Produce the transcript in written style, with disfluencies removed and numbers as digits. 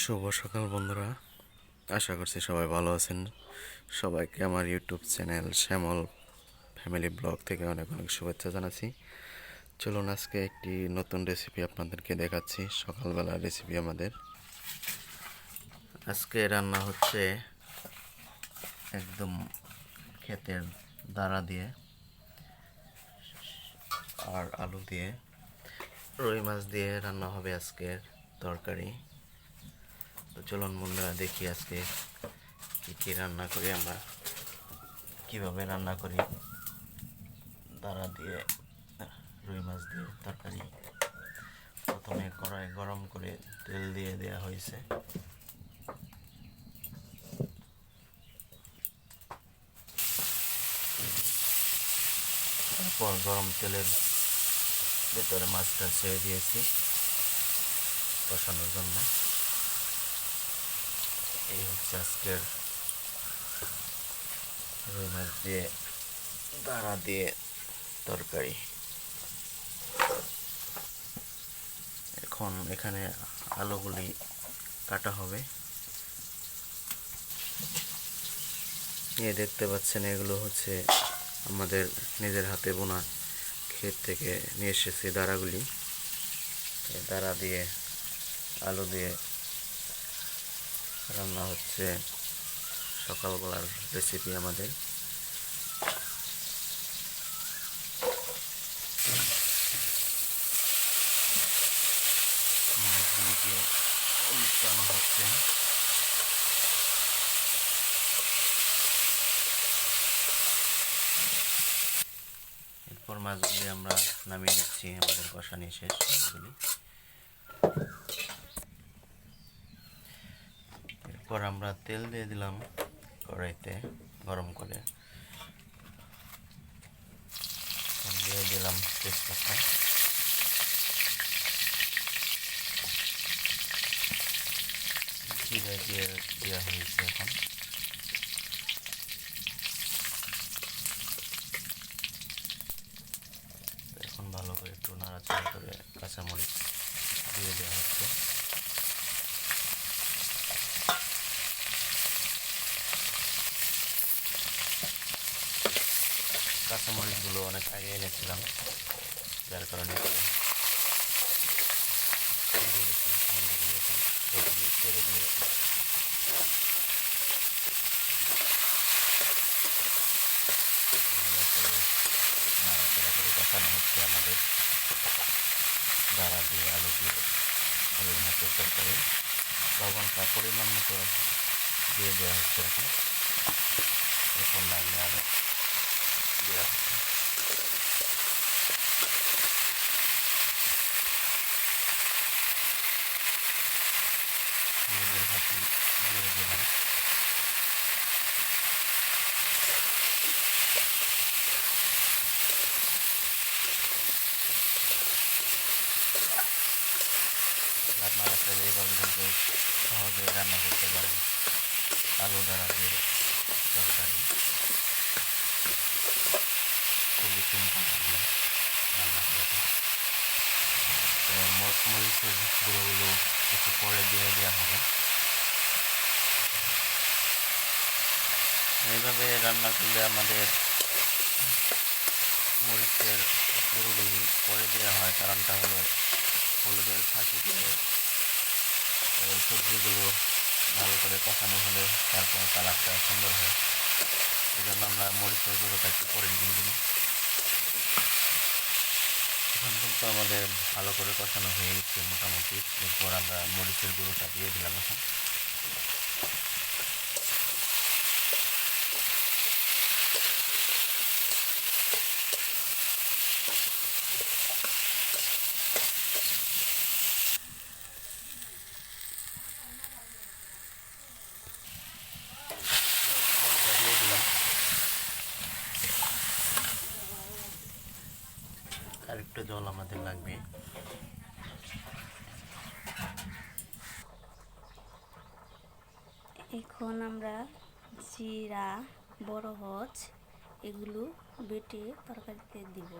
শুভ সকাল বন্ধুরা, আশা করছি সবাই ভালো আছেন। সবাইকে আমার ইউটিউব চ্যানেল শ্যামল ফ্যামিলি ব্লগ থেকে অনেক অনেক শুভেচ্ছা জানাচ্ছি। চলুন আজকে একটি নতুন রেসিপি আপনাদেরকে দেখাচ্ছি। সকালবেলার রেসিপি আমাদের আজকে রান্না হচ্ছে একদম ক্ষেতের দানা দিয়ে আর আলু দিয়ে, রুই মাছ দিয়ে রান্না হবে আজকের তরকারি। তো চলুন বন্ধুরা দেখি আজকে কী কী রান্না করি আমরা, কীভাবে রান্না করি দাঁড়া দিয়ে রুই মাছ দিয়ে তরকারি। প্রথমে কড়াই গরম করে তেল দিয়ে দেওয়া হয়েছে। তারপর গরম তেলের ভেতরে মাছটা ছেড়ে দিয়েছি কষানোর জন্য। এই হচ্ছে আজকের রুই মাছ দিয়ে দাঁড়া দিয়ে তরকারি। এখন এখানে আলুগুলি কাটা হবে। দেখতে পাচ্ছেন এগুলো হচ্ছে আমাদের নিজের হাতে বোনা ক্ষেত থেকে নিয়ে এসেছি দাঁড়াগুলি। দাঁড়া দিয়ে আলু দিয়ে রান্না হচ্ছে সকালবেলার রেসিপি আমাদের। মাছগুলিকে উল্টানো হচ্ছে। এরপর মাছগুলি আমরা নামিয়ে নিচ্ছি, আমাদের কষানি শেষ। মাছগুলি এরপর আমরা তেল দিয়ে দিলাম কড়াইতে গরম করে, দিয়ে দিলাম তেজপাতা, জিরা দিয়ে দেওয়া হয়েছে। এখন এখন ভালো করে একটু নাড়াচাড়া করে কাঁচামরিচ দিয়ে দেওয়া হচ্ছে। কাঁচামরিচগুলো অনেক আগে এনেছিলাম, যার কারণে ছেড়ে দিয়েছি। নাড়াচাড়া করে কষানো হচ্ছে আমাদের দাঁড়া দিয়ে আলু দিয়ে রুই মাছের তরকারি। লবণটা পরিমাণ মতো দিয়ে দেওয়া হচ্ছে। এখন লাগলে আরও দেওয়া হচ্ছে। হলুদের ফাঁকি দিয়ে দিলাম। আপনারা চাইলে এইভাবে কিন্তু সহজে রান্না করতে পারেন আলু দাঁড়া দিয়ে তরকারি। খুবই সিম্পল রান্না করতে। মরিচের গুঁড়োগুলো একটু পরে দিয়ে দেওয়া হবে। এইভাবে রান্না করলে আমাদের মরিচের গুঁড়োগুলি পরে দেওয়া হয়, কারণটা হলো হলুদের ফাঁকি দিয়ে সবজিগুলো ভালো করে কষানো হলে তারপর কালারটা সুন্দর হয়। এই জন্য আমরা মরিচের গুঁড়োটা একটু পরে দিয়ে দিই। এখন কিন্তু আমাদের ভালো করে কষানো হয়ে গেছে মোটামুটি। এরপর আমরা মরিচের গুঁড়োটা দিয়ে দিলাম। এখন দিয়ে দিলাম। আর একটু জল আমাদের লাগবে। এখন আমরা জিরা, বড় হচ এগুলো বেটে তরকারিতে দিব।